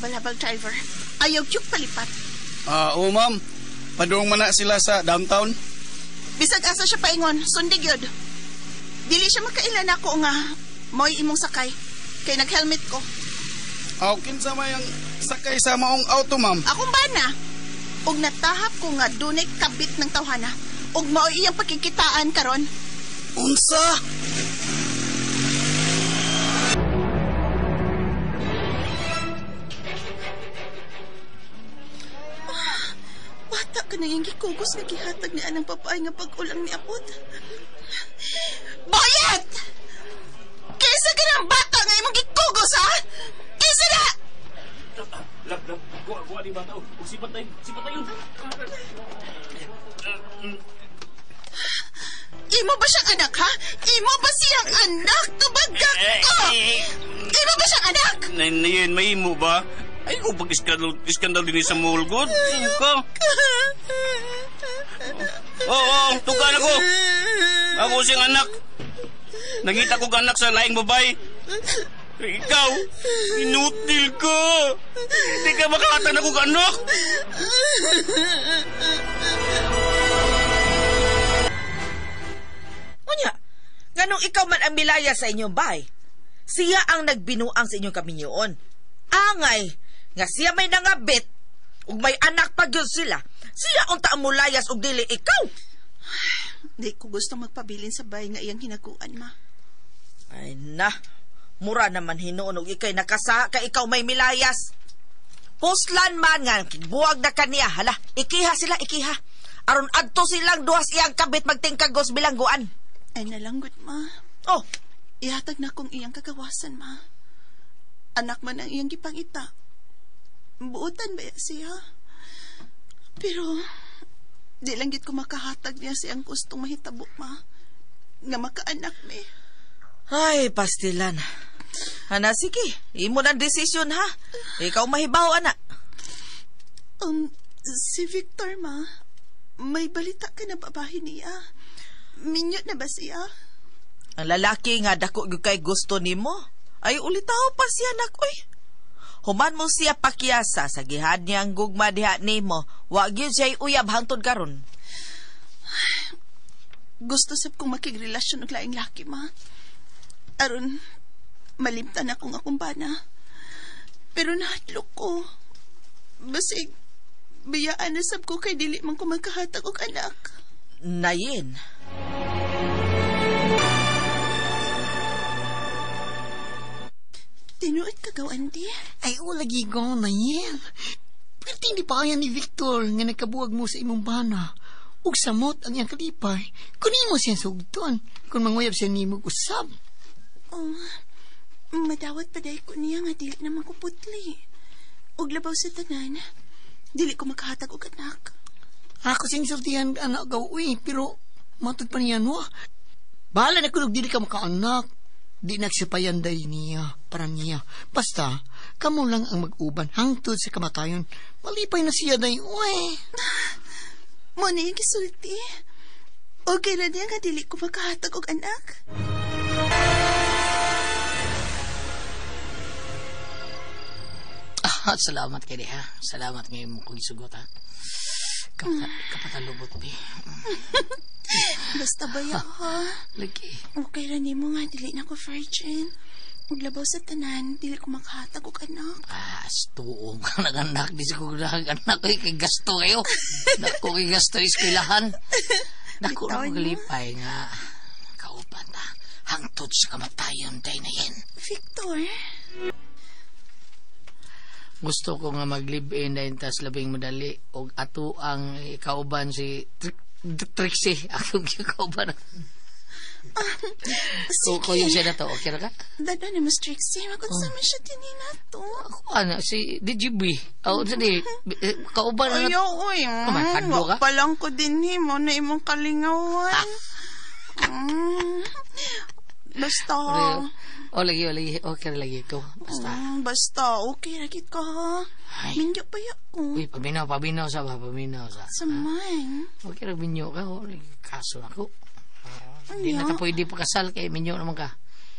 habal-habal driver. Ayaw yung palipat. Oo, ma'am. Padung man na sila sa downtown. Bisag asa siya paingon, sundig yun. Dili siya makailan ako nga mo'y imong sakay. Kay nag-helmet ko. Kinsa mayang sakay sa maong auto, ma'am? Akong bana. Og natahap ko nga dunay kabit ng tawhana. Og mao iyang pakikitaan karon. Unsa? Bata ka na yung gikugos na gihatag ni anang papaay nga pag-ulang ni Apod. Bayat! Kaysa ka ng bata nga imong gikugos, ha? Kaysa na! Lab, kuha di bata. Sipat tayo. Imo ba siyang anak, ha? Imo ba siyang anak? Tubagak ko! Imo ba siyang anak? Nayin, may imo ba? Ay, kung pag-iskandal din sa mulgod. Ka? Oo, tukan ako. Ako siyang anak. Nangita ko anak sa laing babay. Ikaw, inutil ka. Hindi ka makakatan ako anak. Unya, ganong ikaw man ang milaya sa inyong bahay. Siya ang nagbinuang sa inyong kaminyoon. Angay, nga siya may nangabit, ug may anak pa gyud sila. Siya ang taang mulayas ug dili ikaw. Di ko gusto magpabilin sa bahay nga iyang hinaguan, ma. Ay na, mura naman hinuon og ikay nakasa ka ikaw may milayas. Puslan man nga buwag na kaniya. Hala, ikiha sila, ikiha. Aron adto silang duwas iyang kabit magtingkagos bilangguan. Ay nalanggot, ma. Oh, Ihatag na kong iyang kagawasan, ma. Anak man ang iyang gipangita. Buutan ba siya? Pero, di lang gid ko makahatag niya siyang gustong mahitabo, ma. Nga makaanak ni. ay pastilan. Ana, sige, imo ng desisyon ha. Ikaw mahibaw, ana. Si Victor, ma. May balita ka na babae niya. Minyo na ba siya? Ang lalaki nga dako gyud kay gusto nimo. Ay ulitaw pa siya nak oy. Human mo siya pakyasa sa gihad niya ang gugma diha nimo. Wa gyud siya uyab hangtod karon. Gusto sab kong makigrelasyon og laing laki, ma. Aron malimtan akong bana. Pero nahadlok ko. Basig biyaan na sab ko kay dili man ko magkahatag og anak. Nayin. Tinuod ka gawan di? Ay, lagi ko na yan. Pero hindi pa kaya ni Victor nga nagkabuwag mo sa imong bana. Ug samot ang iyang kalipay. Kunin mo siya sugton. Kung manguyab siya ni mo usab. Oh, madawat pa day ko niya nga dili naman ko putli. Ug labaw sa tanan, dili ko makahatag og anak. Ako sing sultihan anak gaw, pero matod pa niya, no? Bahala na kung dili ka makaanak. Di nagsipayanday niya, para niya. Basta, kamo lang ang mag-uban hangtod sa kamatayon. Malipay na siya day, Mo na yung gisulti. Okay na niya nga dili ko makahatag og anak. Salamat kay ha. Salamat ngayon mo kong isugot, ha. Kapatalubot, be. Basta baya, ha? Lagi. Okay na ni mo nga, dili na ko virgin. Ug labaw sa tanan, dili ko makahatag og anak. Stuong ka nag-anak. Di ko nag-anak ko kay gasto kayo. Dako kay gasto eskwelahan. Dako na ko galipay nga. Kauban na. Hangtod sa kamatayon day na yan. Victor? Gusto ko nga mag-live-in dahil tas labing madali. O ato ang kauban si Trixie. Akong kauban. Sige. Ko yung siya na to. Okay na ka? Dada na mas Trixie. Makunsama siya din na to. Ako si DGB. Ako sa di. Kauban na. Ayaw, uy. Kumakadlo ka? Wak pa lang ko din mo na imong kalingawan. Basta. Lagi. Okay na lagi ko. Basta. Basta. Okay, lagi ka. Minyo pa ako. Uy, paminaw sa. Saman. Okay na minyo ka. Kaso ako. Ano? Hindi na ka pwede pakasal kay minyo naman ka.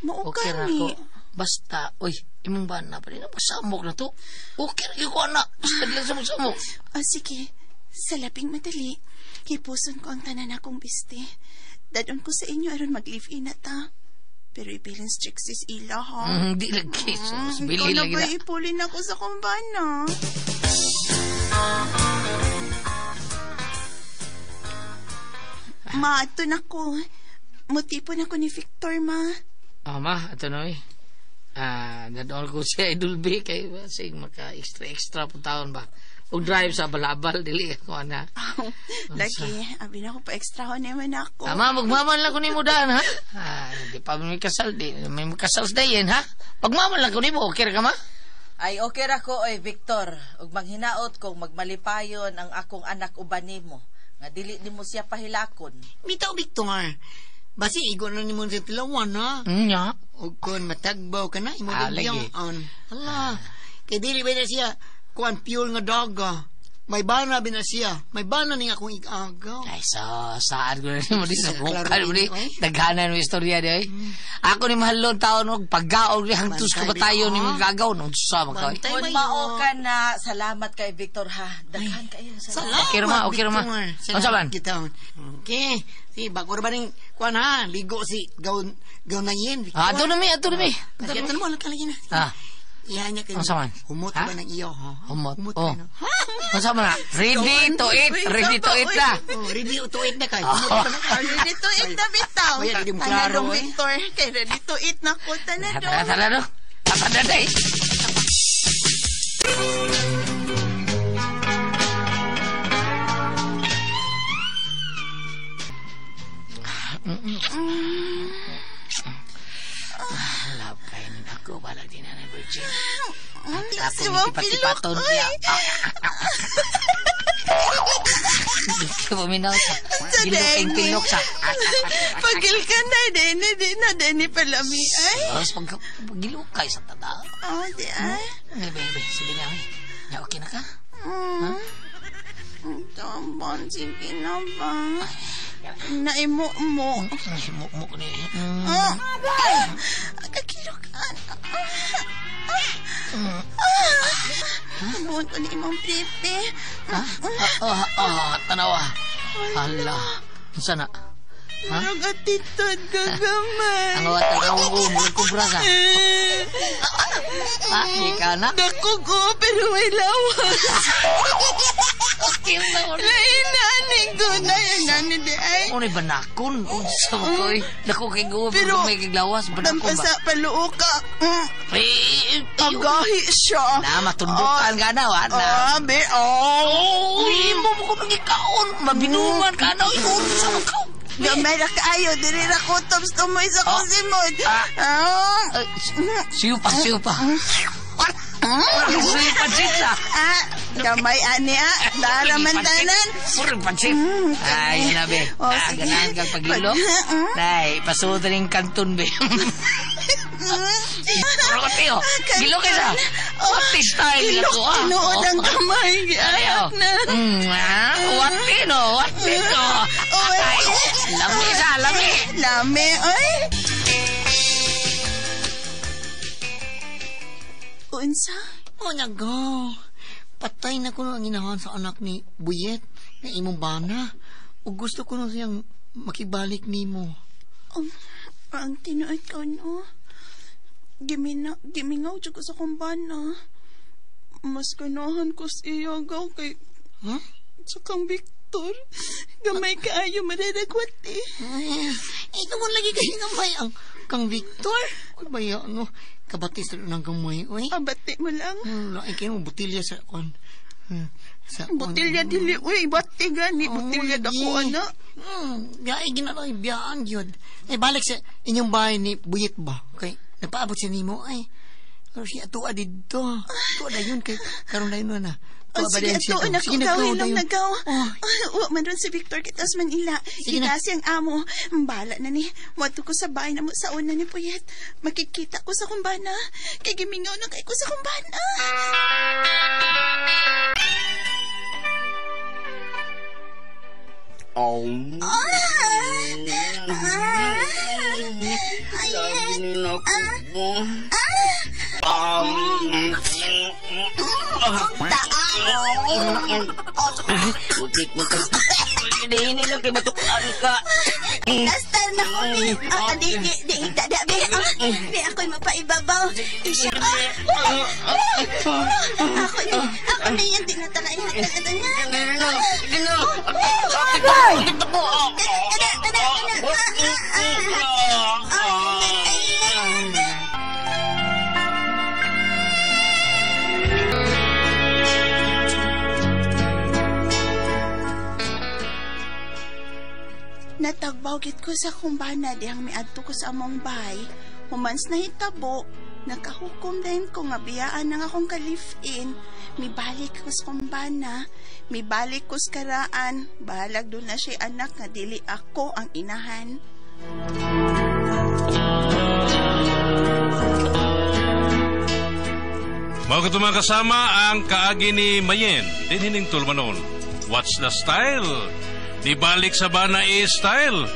Mao Okay na gani. ako. Basta, uy, imong bana pa rin, masamok na to. Okay, rin ko, anak. Basta lang sa masamok. Sige, sa labing madali, hipuson ko ang tanan akong biste. Dadon ko sa inyo aron mag-live-in na ta. Pero ibilin strict sis ila, ha? Di lagi. Ikaw Bili na lagi ba na. ipulin ako sa kumbana? Ma, ato na ko. Mutipon ako ni Victor, ma. Ma, ito na dadol ko si Idol B kay sing maka-extra po taon ba. Og drive sa balabal, dili ako na. Lagi, abi na ko pa extra ho naman ako. Tama, magmaman lang ko ni mo daan, ha? Di pa may kasal, may makasal sa dayin, ha? Pagmaman lang ko ni mo, okay ka ma? Ay, okay ra ko, oy, Victor. Ug manghinaot kong magmalipayon ang akong anak uban nimo. Nga dili nimo siya pahilakon. Bitaw, Victor. Basi, igon lang ni mo sa tilawan, ha? Nya. O kung matagbaw ka na, imo biyang on. Hala, kay dili ba na siya, kuan pure nga daga. May bana ba na siya? May bana ni akong igagaw. Ay, saan ko na mo di sa bukal mo di. Daghanan mo istorya di, ay. Ako ni mahalon taon, paggaog ni hangtus ka ba tayo ni magagaw? Nung sa mga kawai. Kung mao ka na, salamat kay Victor, ha? Daghan kayo. Salamat. Okay rama, okay rama. Ano saban? Okay. Si, bako ba ning, kuan ha, ligo si gaon na yin. Ato na mi. Kasi ito mo, lagi na. Iyan niya kayo. Ano saman? Humot ba ng iyo, ha? Humot. Oh. Ano saman na? Ready to eat. Ready to eat na. Ready to eat na kayo. Ready to eat na bitaw. Tanadong Victor, kay ready to eat na ko. Tanadong. Tanadong. Tanadong. Love kayo ni ako, balag din na virgin. Si Mapilok, ay. Puminaw sa pilok sa. Pagil ka na, deni palami, ay. Pagilukay sa tada. Di ay. Bebe, sige na, ay. Okay na ka? Tambon, sige na ba? Naimo-mo. Naimo-mo ko niya. Kakilukan. Buon ko ni imong pipi. Tanawa. Hala. Sana? Marag atitod gagamay. Ang watag ang umulog ko brasa. Di ka na? Dako ko, pero may lawas. Lainanin ko na yung nani di ay. Ano ba nakon? Sa ko eh. Dako kay go, pero may kiglawas. Dampasa paluo ka. Agahi siya. Na, matundukan ka na, wana. Be, Uy, mo ko nang ikaon. Mabinuman ka na. Sa makaw. Gamay na kaayo, diri na ko tops tumoy sa kusimod. Siyo pa. Siyo pa, Chitsa. Gamay ani daramantanan. Puro pansit. Ay, sinabi. Ganahan kang pagilok. Nay, pasuot rin kanton, be. Pero katiyo, gilo ka sa. What is style nila ko, ah? Tinuod ang kamay. Ayak na. What no? Lami sa, lami. Lami, ay. Unsa? O, nagaw. Patay na ko ang inahan sa anak ni Buyet na imong bana. O gusto ko na siyang makibalik ni mo. Ang tinuod ko, no? Gimingaw dyan ko sa kumbana. Mas ganahan ko sa iya gaw kay... Sa kang Victor. Gamay kaayo madadagwat eh. Ito mo lagi kayo gamay ang kang Victor. Ano ba yan, no? Kabatis na ng gamay, oy. Bati mo lang. Ay, kayo mo butilya sa kon. Butilya dili, uy, bati gani. Butilya dako, ana. Biyay, ginalay, biyaan yun. Ay, balik sa inyong bahay ni Buyet ba? Okay. Napaabot siya ni mo, ay. Pero siya, tuwa dito. Tuwa na yun, kay karoon na yun na. Sige, tuwa na ko gawin lang nagaw. Man ron si Victor, kitas Manila. Kita siyang amo. Bala na ni. Muadto ko sa bahay na mo sa una ni Puyet. Makikita ko sa kumbana. Kay gimingaw na kay ko sa kumbana. Sabi nila ko mo. Putik mo ka. Hindi lang kay matukaan ka. Nastar na ko, be. Di, dada, be. Be, ako'y mapaibabaw. Isya, Ako na yan, tinatalain na talaga niya. Natagbawgit ko sa kumbana dihang miadto ko sa among bay. Humans na hitabo, nakahukom din ko nga biyaan ng akong kalif-in. Mibalik ko sa kumbana, mibalik ko sa karaan. Bahalag doon na siya anak nga dili ako ang inahan. Mga katumang kasama ang kaagi ni Mayen, din hining tulmanon. What's the style? Di balik sa bana style.